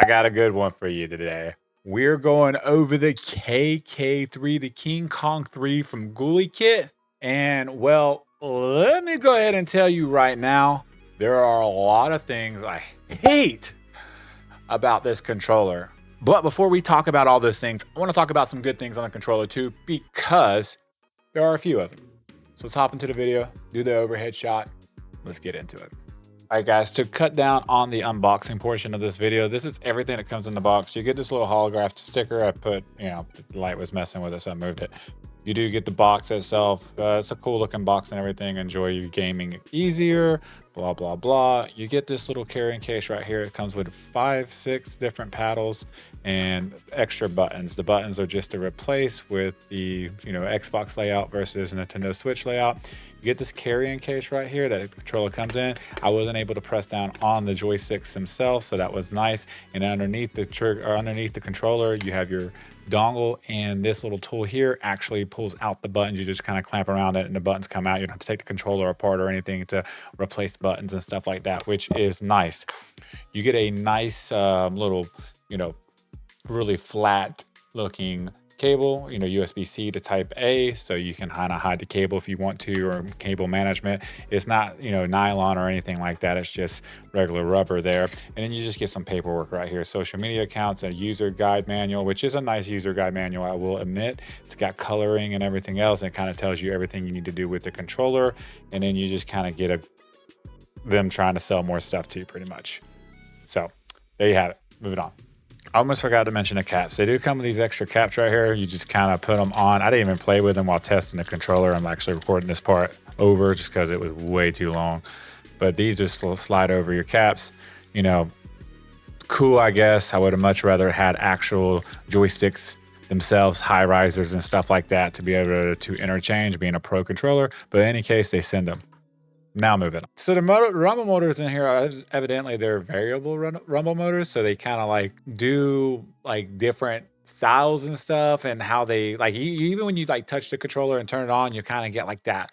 I got a good one for you today. We're going over the KK3, the King Kong 3 from Gulikit. And well, let me go ahead and tell you right now, there are a lot of things I hate about this controller. But before we talk about all those things, I want to talk about some good things on the controller too, because there are a few of them. So let's hop into the video, do the overhead shot. Let's get into it. All right, guys, to cut down on the unboxing portion of this video, this is everything that comes in the box. You get this little holographed sticker. I put, the light was messing with it, so I moved it. You do get the box itself. It's a cool looking box and everything. Enjoy your gaming easier, blah, blah, blah. You get this little carrying case right here. It comes with 5-6 different paddles and extra buttons. The buttons are just to replace with the, Xbox layout versus Nintendo Switch layout. You get this carrying case right here that the controller comes in. I wasn't able to press down on the joysticks themselves, so that was nice. And underneath the trigger, or underneath the controller, you have your dongle, and this little tool here actually pulls out the buttons. You just kind of clamp around it and the buttons come out. You don't have to take the controller apart or anything to replace buttons and stuff like that, which is nice. You get a nice little, really flat looking cable, USB-C to type A, so you can kind of hide the cable if you want to, or cable management. It's not, nylon or anything like that. It's just regular rubber there. And then you just get some paperwork right here. Social media accounts, a user guide manual, which is a nice user guide manual, I will admit. It's got coloring and everything else, and it kind of tells you everything you need to do with the controller. And then you just kind of get them trying to sell more stuff to you pretty much. So there you have it. Moving on. I almost forgot to mention the caps. They do come with these extra caps right here. You just kind of put them on. I didn't even play with them while testing the controller. I'm actually recording this part over just because it was way too long. But these just slide over your caps. Cool, I guess. I would have much rather had actual joysticks themselves, high risers and stuff like that to be able to interchange, being a pro controller. But in any case, they send them. Now moving on. So the rumble motors in here are evidently they're variable rumble motors. So they kind of do different styles and stuff, and how they even when you touch the controller and turn it on, you kind of get that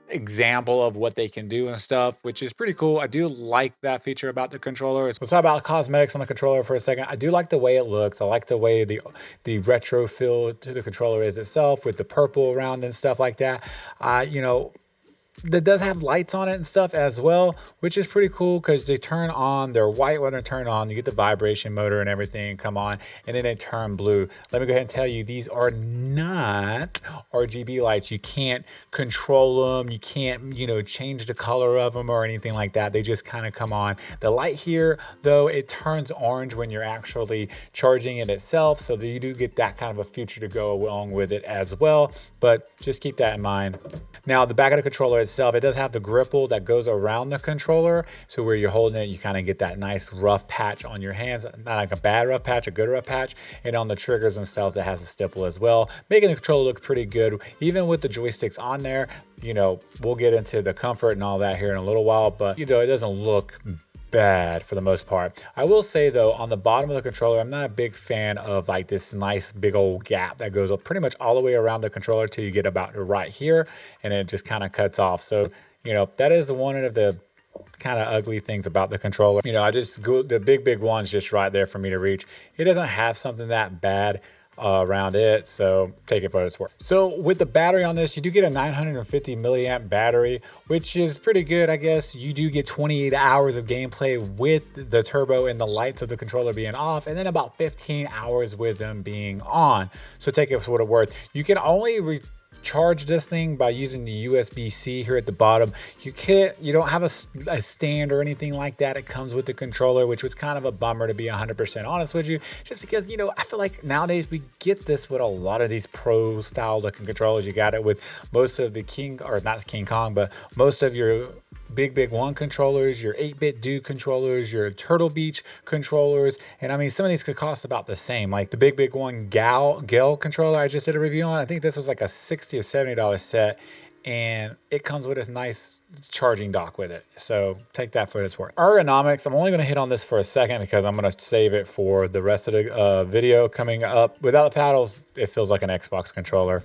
example of what they can do and stuff, which is pretty cool. I do like that feature about the controller. Let's talk about cosmetics on the controller for a second. I do like the way it looks. I like the way the retro feel to the controller is itself, with the purple around and stuff like that. That does have lights on it and stuff as well, which is pretty cool because they turn on. They're white when they turn on. You get the vibration motor and everything come on, and then they turn blue. Let me go ahead and tell you, these are not RGB lights. You can't control them. You can't, change the color of them or anything like that. They just kind of come on. The light here, though, it turns orange when you're actually charging it itself. So that you do get that kind of a feature to go along with it as well. But just keep that in mind. Now, the back of the controller itself, it does have the gripple that goes around the controller. So where you're holding it, you kind of get that nice rough patch on your hands. Not like a bad rough patch, a good rough patch. And on the triggers themselves, it has a stipple as well, making the controller look pretty good. Even with the joysticks on there, we'll get into the comfort and all that here in a little while, but it doesn't look bad for the most part. I will say though, on the bottom of the controller, I'm not a big fan of this nice big old gap that goes up pretty much all the way around the controller till you get about right here, and it just kind of cuts off. So that is one of the kind of ugly things about the controller. I just go, the big one's just right there for me to reach. It doesn't have something that bad around it, so take it for what it's worth. So with the battery on this, you do get a 950 milliamp battery, which is pretty good, I guess. You do get 28 hours of gameplay with the turbo and the lights of the controller being off, and then about 15 hours with them being on. So take it for what it's worth. You can only charge this thing by using the USB-C here at the bottom. You don't have a stand or anything like that. It comes with the controller, which was kind of a bummer, to be 100% honest with you, just because I feel like nowadays we get this with a lot of these pro style looking controllers. You got it with most of the not King Kong, but most of your big one controllers, your 8-bit Duke controllers, your Turtle Beach controllers. And I mean, some of these could cost about the same. Like the big one Gale controller I just did a review on, I think this was like a $60 or $70 set, and it comes with this nice charging dock with it. So take that for what it's worth. Ergonomics, I'm only going to hit on this for a second because I'm going to save it for the rest of the video coming up. Without the paddles, it feels like an Xbox controller.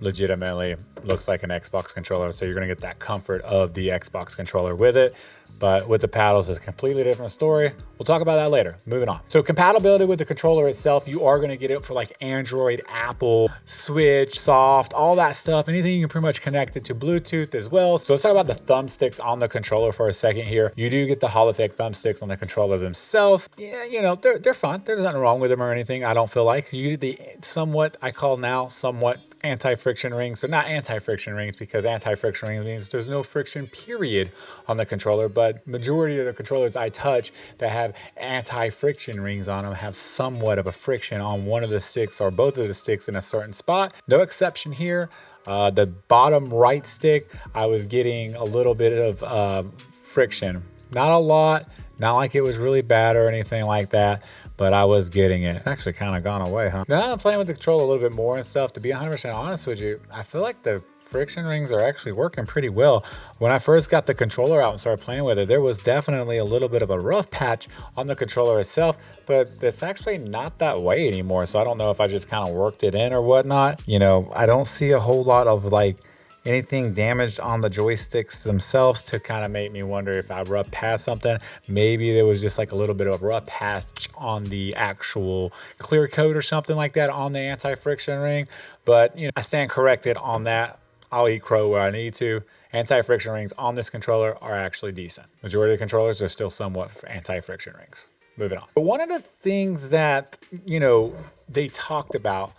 legitimately looks like an Xbox controller. So you're going to get that comfort of the Xbox controller with it. But with the paddles, it's a completely different story. We'll talk about that later. Moving on. So compatibility with the controller itself, you are going to get it for like Android, Apple, Switch, Soft, all that stuff. Anything you can pretty much connect it to Bluetooth as well. So let's talk about the thumbsticks on the controller for a second here. You do get the Hall effect thumbsticks on the controller themselves. Yeah, you know, they're fun. There's nothing wrong with them or anything, I don't feel like. You get the somewhat, I call now somewhat anti-friction rings. So not anti-friction rings, because anti-friction rings means there's no friction period on the controller, but majority of the controllers I touch that have anti-friction rings on them have somewhat of a friction on one of the sticks or both of the sticks in a certain spot. No exception here. The bottom right stick, I was getting a little bit of friction. Not a lot, not like it was really bad or anything like that, but I was getting it. Actually kind of gone away, huh? Now I'm playing with the controller a little bit more and stuff. To be 100% honest with you, I feel like the friction rings are actually working pretty well. When I first got the controller out and started playing with it, there was definitely a little bit of a rough patch on the controller itself, but it's actually not that way anymore. So I don't know if I just kind of worked it in or whatnot. You know, I don't see a whole lot of like anything damaged on the joysticks themselves to kind of make me wonder if I rubbed past something. Maybe there was just like a little bit of a rough patch on the actual clear coat or something like that on the anti-friction ring. But you know, I stand corrected on that. I'll eat crow where I need to. Anti-friction rings on this controller are actually decent. Majority of the controllers are still somewhat anti-friction rings. Moving on. But one of the things that, you know, they talked about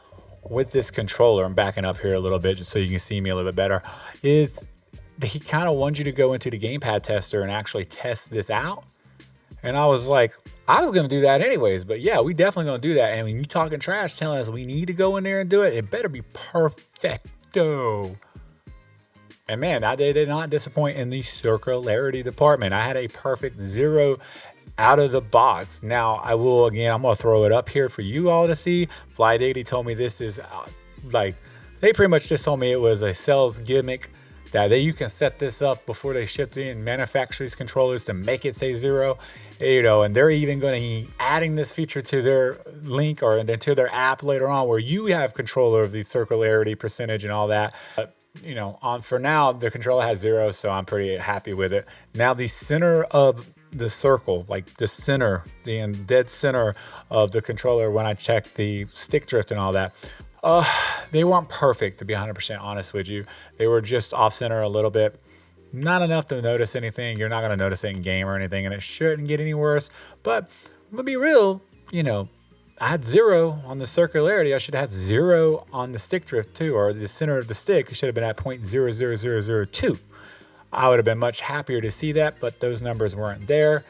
with this controller, I'm backing up here a little bit just so you can see me a little bit better, is he kind of wants you to go into the gamepad tester and actually test this out. And I was like, I was going to do that anyways, but yeah, we definitely going to do that. And when you talking trash telling us we need to go in there and do it, it better be perfecto. And man, I did not disappoint in the circularity department. I had a perfect 0 out of the box. Now I will, again, I'm gonna throw it up here for you all to see. Fly Diggity told me this is like, they pretty much just told me it was a sales gimmick that you can set this up before they ship it and manufacture these controllers to make it say 0, you know, and they're even going to be adding this feature to their link or into their app later on where you have control of the circularity percentage and all that. You know, for now, the controller has 0, so I'm pretty happy with it. Now the center of the circle, like the center, the dead center of the controller, when I checked the stick drift and all that, they weren't perfect, to be 100% honest with you. They were just off center a little bit. Not enough to notice anything. You're not going to notice it in game or anything, and it shouldn't get any worse. But I'm going to be real, you know, I had 0 on the circularity. I should have had 0 on the stick drift too, or the center of the stick. It should have been at 0.00002. I would have been much happier to see that, but those numbers weren't there.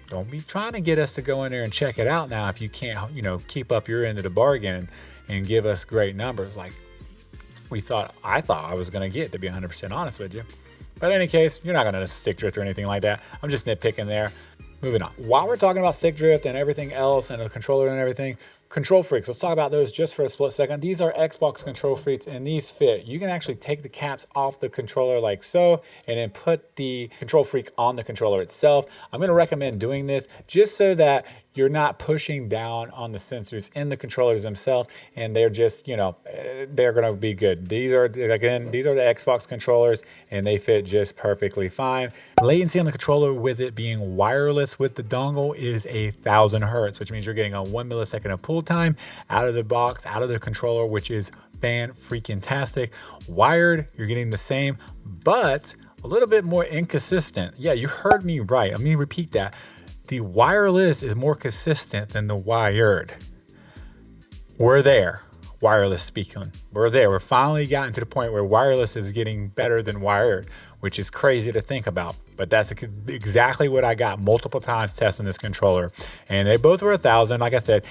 Don't be trying to get us to go in there and check it out now if you can't, you know, keep up your end of the bargain and give us great numbers like I thought I was going to get, to be 100% honest with you. But in any case, you're not going to stick drift or anything like that. I'm just nitpicking there. Moving on. While we're talking about stick drift and everything else and the controller and everything, control freaks, let's talk about those just for a split second. These are Xbox control freaks and these fit. You can actually take the caps off the controller like so and then put the control freak on the controller itself. I'm going to recommend doing this just so that you're not pushing down on the sensors in the controllers themselves, and they're just, you know, they're going to be good. These are, again, these are the Xbox controllers and they fit just perfectly fine. Latency on the controller with it being wireless with the dongle is 1,000 hertz, which means you're getting a 1 millisecond of pull time out of the box, out of the controller, which is fan-freaking-tastic. Wired, you're getting the same, but a little bit more inconsistent. Yeah, you heard me right. Let me repeat that. The wireless is more consistent than the wired. We're there, wireless speaking. We're there. We're finally gotten to the point where wireless is getting better than wired, which is crazy to think about. But that's exactly what I got multiple times testing this controller. And they both were 1,000. Like I said,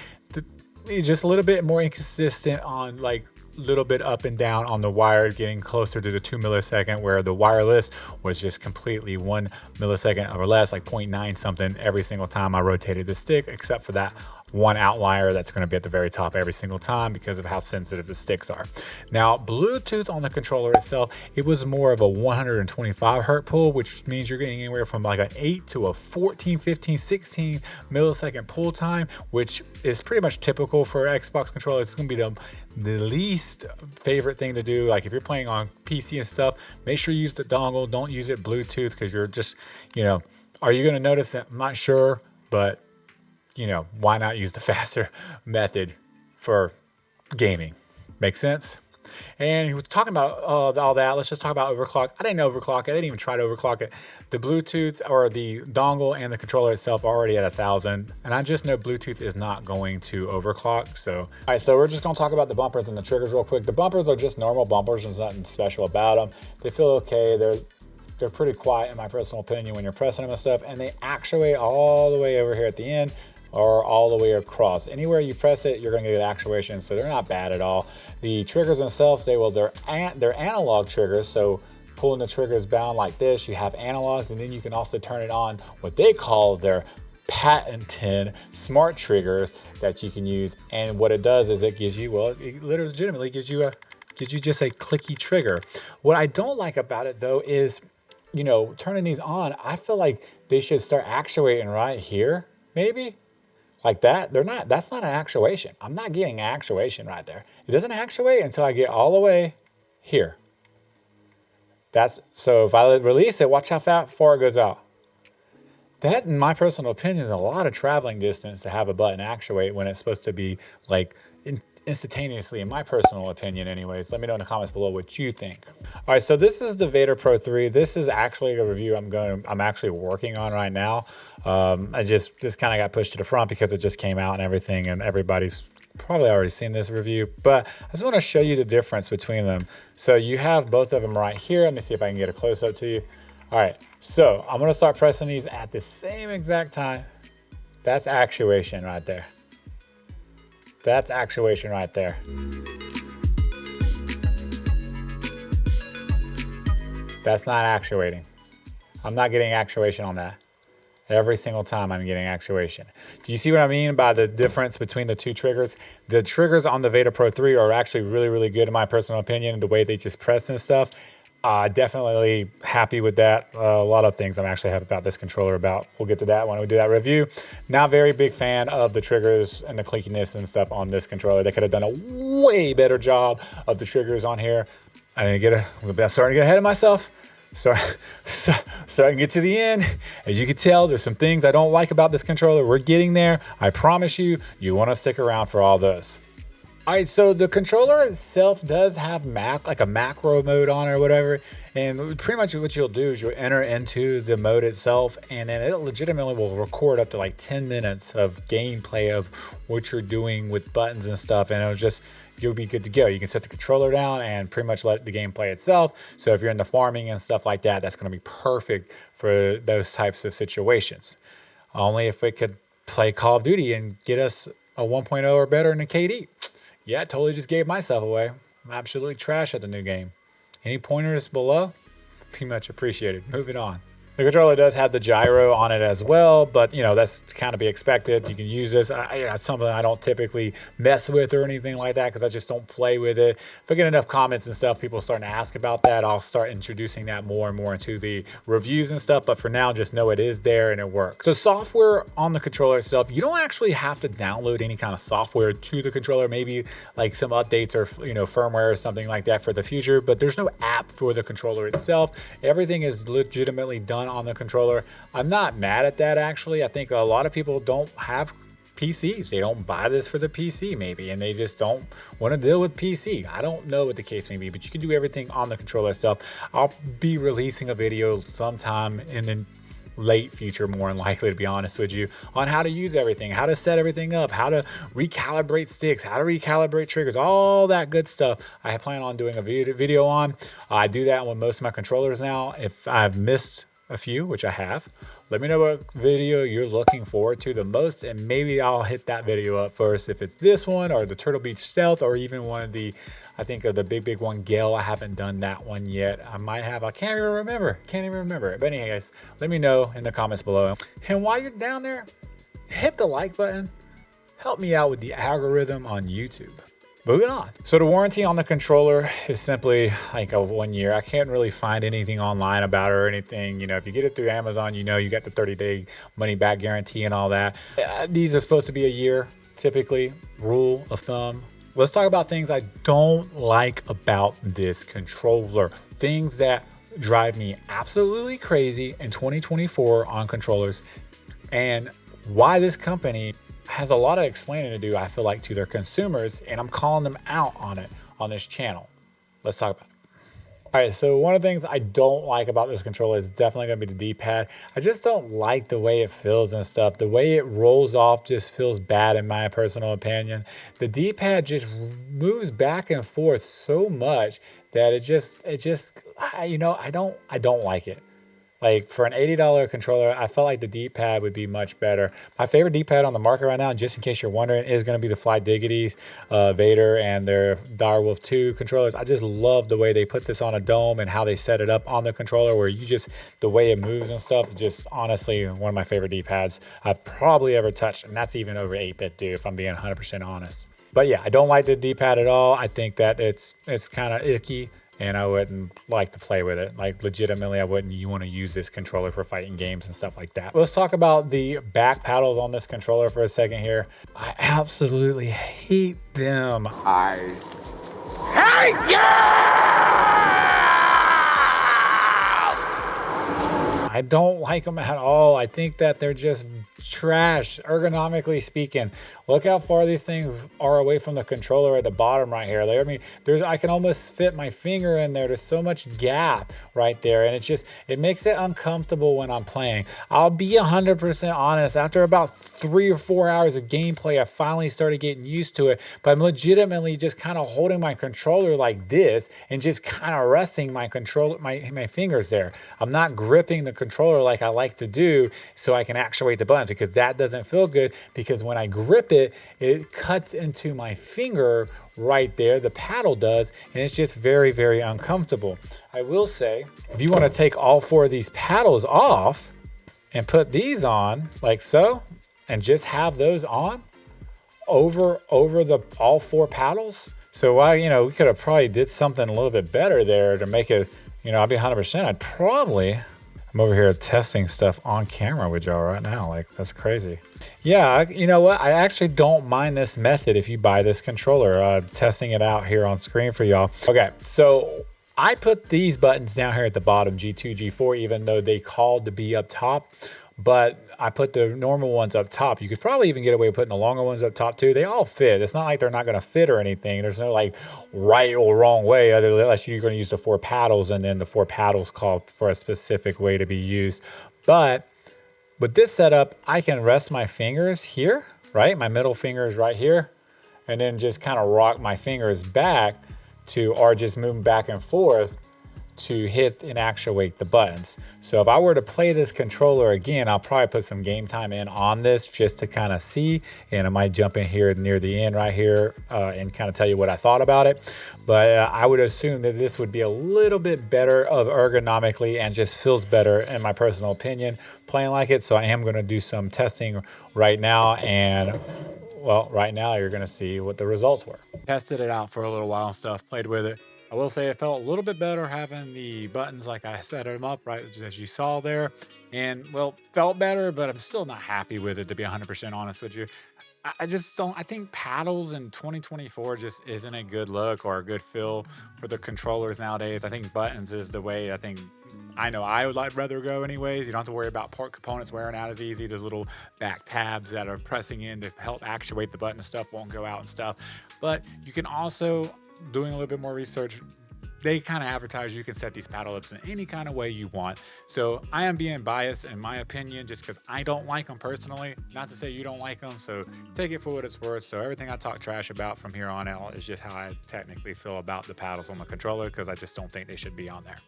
it's just a little bit more inconsistent on like little bit up and down on the wired, getting closer to the 2 millisecond, where the wireless was just completely 1 millisecond or less, like 0.9 something every single time I rotated the stick, except for that one outlier that's going to be at the very top every single time because of how sensitive the sticks are. Now, Bluetooth on the controller itself, it was more of a 125 hertz pull, which means you're getting anywhere from like an 8 to a 14, 15, 16 millisecond pull time, which is pretty much typical for Xbox controllers. It's going to be the least favorite thing to do. Like if you're playing on PC and stuff, make sure you use the dongle. Don't use it Bluetooth because you're just, you know, are you going to notice it? I'm not sure, but you know, why not use the faster method for gaming? Makes sense? And he was talking about all that. Let's just talk about overclock. I didn't overclock it. I didn't even try to overclock it. The Bluetooth or the dongle and the controller itself are already at 1,000. And I just know Bluetooth is not going to overclock. So, all right, so we're just going to talk about the bumpers and the triggers real quick. The bumpers are just normal bumpers. There's nothing special about them. They feel okay. They're pretty quiet in my personal opinion when you're pressing them and stuff. And they actuate all the way over here at the end, or all the way across. Anywhere you press it, you're gonna get actuation, so they're not bad at all. The triggers themselves, they're analog triggers, so pulling the trigger is bound like this. You have analogs, and then you can also turn it on what they call their patented smart triggers that you can use. And what it does is it gives you, well, it legitimately gives you just a clicky trigger. What I don't like about it though is, you know, turning these on, I feel like they should start actuating right here, maybe. Like that, that's not an actuation. I'm not getting actuation right there. It doesn't actuate until I get all the way here. So if I release it, watch how far it goes out. That, in my personal opinion, is a lot of traveling distance to have a button actuate when it's supposed to be like instantaneously, in my personal opinion anyways. Let me know in the comments below what you think. All right, so this is the Vader Pro 3. This is actually a review I'm actually working on right now. This kind of got pushed to the front because it just came out and everything, and everybody's probably already seen this review, but I just want to show you the difference between them. So you have both of them right here. Let me see if I can get a close up to you. All right, so I'm gonna start pressing these at the same exact time. That's actuation right there. That's actuation right there. That's not actuating. I'm not getting actuation on that. Every single time I'm getting actuation. Do you see what I mean by the difference between the two triggers? The triggers on the Vader Pro 3 are actually really, really good in my personal opinion, the way they just press and stuff. Definitely happy with that. A lot of things I'm actually happy about this controller about. We'll get to that when we do that review. Not very big fan of the triggers and the clickiness and stuff on this controller. They could have done a way better job of the triggers on here. I'm starting to get ahead of myself. So I can get to the end. As you can tell, there's some things I don't like about this controller. We're getting there. I promise you, you want to stick around for all this. All right, so the controller itself does have like a macro mode on it or whatever. And pretty much what you'll do is you'll enter into the mode itself, and then it legitimately will record up to like 10 minutes of gameplay of what you're doing with buttons and stuff. And you'll be good to go. You can set the controller down and pretty much let the game play itself. So if you're into farming and stuff like that, that's gonna be perfect for those types of situations. Only if it could play Call of Duty and get us a 1.0 or better in a KD. Yeah, totally just gave myself away. I'm absolutely trash at the new game. Any pointers below? Be much appreciated. Moving on. The controller does have the gyro on it as well, but you know, that's kind of be expected. You can use this. It's something I don't typically mess with or anything like that because I just don't play with it. If I get enough comments and stuff, people starting to ask about that, I'll start introducing that more and more into the reviews and stuff. But for now, just know it is there and it works. So software on the controller itself, you don't actually have to download any kind of software to the controller, maybe like some updates or, you know, firmware or something like that for the future, but there's no app for the controller itself. Everything is legitimately done on the controller. I'm not mad at that, actually. I think a lot of people don't have PCs. They don't buy this for the PC maybe, and they just don't want to deal with PC. I don't know what the case may be, but you can do everything on the controller itself. I'll be releasing a video sometime in the late future, more than likely, to be honest with you, on how to use everything, how to set everything up, how to recalibrate sticks, how to recalibrate triggers, all that good stuff. I plan on doing a video on. I do that with most of my controllers now. If I've missed a few, which I have, let me know what video you're looking forward to the most, and maybe I'll hit that video up first. If it's this one or the Turtle Beach Stealth, or even one of the, I think of the big one, Gale. I haven't done that one yet. I might have. I can't even remember it. But anyways, let me know in the comments below. And while you're down there, hit the like button. help me out with the algorithm on YouTube. Moving on. So the warranty on the controller is simply like a 1 year. I can't really find anything online about it or anything. You know, if you get it through Amazon, you know, you got the 30-day money back guarantee and all that. These are supposed to be a year, typically, rule of thumb. Let's talk about things I don't like about this controller. Things that drive me absolutely crazy in 2024 on controllers, and why this company has a lot of explaining to do, I feel like, to their consumers, and I'm calling them out on it on this channel. Let's talk about it. All right, so one of the things I don't like about this controller is definitely gonna be the D-pad. I just don't like the way it feels and stuff. The way it rolls off just feels bad in my personal opinion. The D-pad just moves back and forth so much that it just, you know, I don't like it. Like for an $80 controller, I felt like the D-pad would be much better. My favorite D-pad on the market right now, just in case you're wondering, is going to be the Fly Diggity's Vader and their Direwolf 2 controllers. I just love the way they put this on a dome and how they set it up on the controller, where you just, the way it moves and stuff, just honestly one of my favorite D-pads I've probably ever touched. And that's even over 8-bit, dude, if I'm being 100% honest. But yeah, I don't like the D-pad at all. I think that it's kind of icky, and I wouldn't like to play with it. Like legitimately, I wouldn't. You want to use this controller for fighting games and stuff like that. Let's talk about the back paddles on this controller for a second here. I absolutely hate them. I hate you! I don't like them at all. I think that they're just trash, ergonomically speaking. Look how far these things are away from the controller at the bottom right here. I mean, I can almost fit my finger in there. There's so much gap right there, and it makes it uncomfortable when I'm playing. I'll be 100% honest. After about 3 or 4 hours of gameplay, I finally started getting used to it. But I'm legitimately just kind of holding my controller like this and just kind of resting my controller, my fingers there. I'm not gripping the controller like I like to do, so I can actuate the buttons, because that doesn't feel good, because when I grip it, it cuts into my finger right there. The paddle does, and it's just very, very uncomfortable. I will say, if you want to take all 4 of these paddles off and put these on like so, and just have those on over all 4 paddles. So you know, we could have probably did something a little bit better there to make it, you know, I'd be 100%. I'm over here testing stuff on camera with y'all right now. Like, that's crazy. Yeah, you know what? I actually don't mind this method if you buy this controller. Testing it out here on screen for y'all. Okay, so I put these buttons down here at the bottom, G2, G4, even though they called to be up top. But I put the normal ones up top. You could probably even get away with putting the longer ones up top too. They all fit. It's not like they're not going to fit or anything. There's no like right or wrong way, unless you're going to use the 4 paddles, and then the 4 paddles call for a specific way to be used. But with this setup, I can rest my fingers here, right? My middle finger is right here, and then just kind of rock my fingers back or just move back and forth to hit and actuate the buttons. So if I were to play this controller again, I'll probably put some game time in on this just to kind of see, and I might jump in here near the end right here and kind of tell you what I thought about it. But I would assume that this would be a little bit better of ergonomically and just feels better in my personal opinion playing like it. So I am going to do some testing right now, and well, right now you're going to see what the results were. Tested it out for a little while and stuff, played with it. I will say it felt a little bit better having the buttons like I set them up, right, as you saw there. And, well, felt better, but I'm still not happy with it, to be 100% honest with you. I just don't, I think paddles in 2024 just isn't a good look or a good feel for the controllers nowadays. I think buttons is the way I know I would rather go anyways. You don't have to worry about part components wearing out as easy. Those little back tabs that are pressing in to help actuate the button and stuff won't go out and stuff. But you can also, doing a little bit more research, they kind of advertise you can set these paddle ups in any kind of way you want. So I am being biased in my opinion, just because I don't like them personally. Not to say you don't like them, so take it for what it's worth. So everything I talk trash about from here on out is just how I technically feel about the paddles on the controller, because I just don't think they should be on there.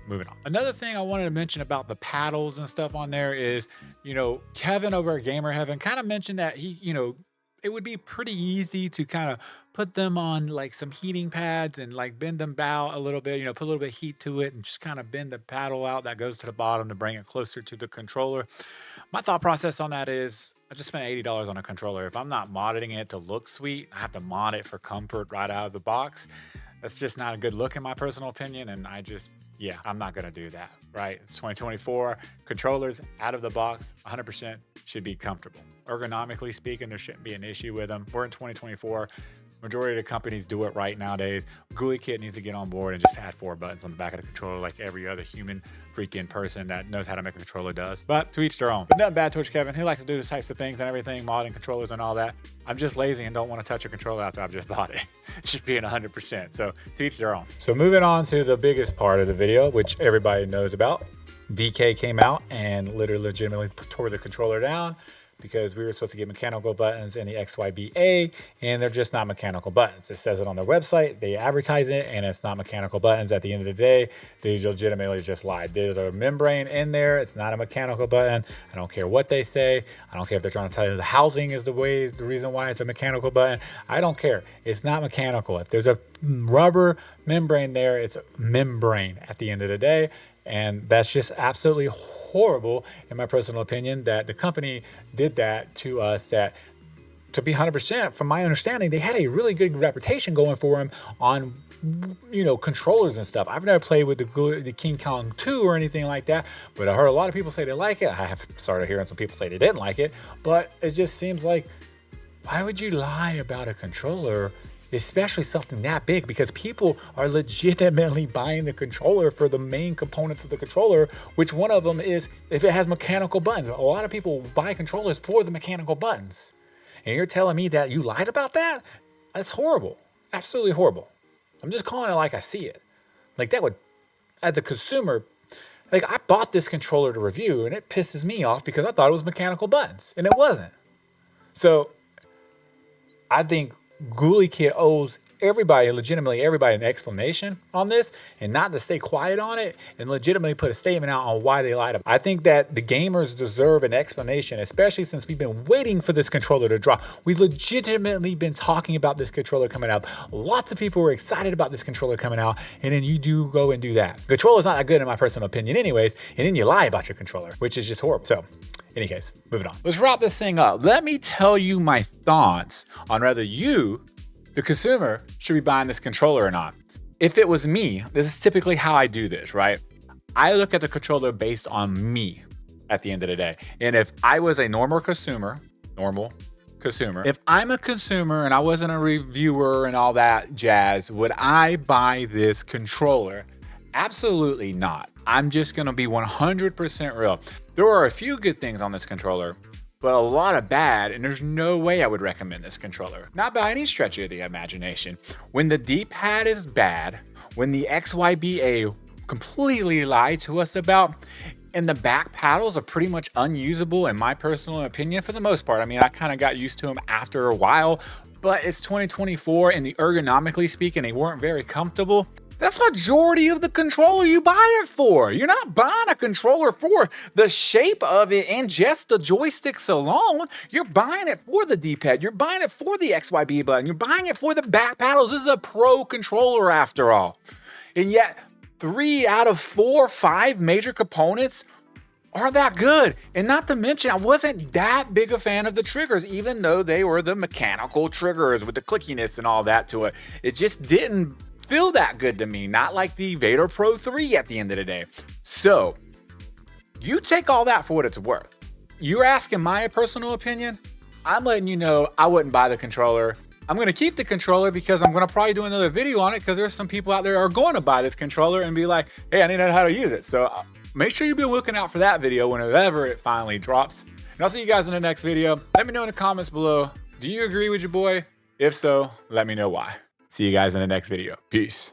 Moving on. Another thing I wanted to mention about the paddles and stuff on there is, you know, Kevin over at Gamer Heaven kind of mentioned that he, you know, it would be pretty easy to kind of put them on like some heating pads and like bend them out a little bit, put a little bit of heat to it and just kind of bend the paddle out that goes to the bottom to bring it closer to the controller. My thought process on that is I just spent $80 on a controller. If I'm not modding it to look sweet, I have to mod it for comfort right out of the box. That's just not a good look in my personal opinion. And yeah, I'm not going to do that, right? It's 2024. Controllers out of the box, 100% should be comfortable. Ergonomically speaking, there shouldn't be an issue with them. We're in 2024. Majority of the companies do it right nowadays. Gulikit needs to get on board and just add 4 buttons on the back of the controller like every other human freaking person that knows how to make a controller does. But to each their own. But nothing bad towards Kevin. He likes to do those types of things and everything, modding controllers and all that. I'm just lazy and don't want to touch a controller after I've just bought it. It's just being 100%. So to each their own. So moving on to the biggest part of the video, which everybody knows about. VK came out and literally legitimately tore the controller down, because we were supposed to get mechanical buttons in the XYBA, and they're just not mechanical buttons. It says it on their website, they advertise it, and it's not mechanical buttons. At the end of the day, they legitimately just lied. There's a membrane in there, it's not a mechanical button. I don't care what they say. I don't care if they're trying to tell you the housing is the reason why it's a mechanical button. I don't care. It's not mechanical. If there's a rubber membrane there, it's a membrane at the end of the day. And that's just absolutely horrible, in my personal opinion, that the company did that to us. That, to be 100%, from my understanding, they had a really good reputation going for them on, controllers and stuff. I've never played with the King Kong 2 or anything like that, but I heard a lot of people say they like it. I have started hearing some people say they didn't like it, but it just seems like, why would you lie about a controller? Especially something that big, because people are legitimately buying the controller for the main components of the controller, which one of them is if it has mechanical buttons. A lot of people buy controllers for the mechanical buttons. And you're telling me that you lied about that? That's horrible. Absolutely horrible. I'm just calling it like I see it. Like, that would, as a consumer, like, I bought this controller to review and it pisses me off because I thought it was mechanical buttons and it wasn't. So I think Gulikit owes legitimately everybody an explanation on this, and not to stay quiet on it and legitimately put a statement out on why they lied about it. I think that the gamers deserve an explanation, especially since we've been waiting for this controller to drop. We've legitimately been talking about this controller coming out. Lots of people were excited about this controller coming out, and then you do go and do that. The controller's not that good in my personal opinion anyways, and then you lie about your controller, which is just horrible. So any case, moving on. Let's wrap this thing up. Let me tell you my thoughts on whether you, the consumer, should be buying this controller or not. If it was me, this is typically how I do this, right? I look at the controller based on me at the end of the day. And if I was a normal consumer, if I'm a consumer and I wasn't a reviewer and all that jazz, would I buy this controller? Absolutely not. I'm just gonna be 100% real. There are a few good things on this controller, but a lot of bad, and there's no way I would recommend this controller. Not by any stretch of the imagination. When the dpad is bad, when the XYBA completely lied to us about, and the back paddles are pretty much unusable in my personal opinion for the most part. I mean, I kind of got used to them after a while, but it's 2024 and ergonomically speaking, they weren't very comfortable. That's majority of the controller you buy it for. You're not buying a controller for the shape of it and just the joysticks alone. You're buying it for the D-pad. You're buying it for the XYB button. You're buying it for the back paddles. This is a pro controller after all. And yet 3 out of 4, 5 major components aren't that good. And not to mention, I wasn't that big a fan of the triggers, even though they were the mechanical triggers with the clickiness and all that to it. It just didn't feel that good to me, not like the Vader Pro 3 at the end of the day. So you take all that for what it's worth. You're asking my personal opinion. I'm letting you know I wouldn't buy the controller. I'm going to keep the controller because I'm going to probably do another video on it, because there's some people out there who are going to buy this controller and be like, hey, I need to know how to use it. So make sure you've been looking out for that video whenever it finally drops. And I'll see you guys in the next video. Let me know in the comments below, do you agree with your boy? If so, let me know why. See you guys in the next video. Peace.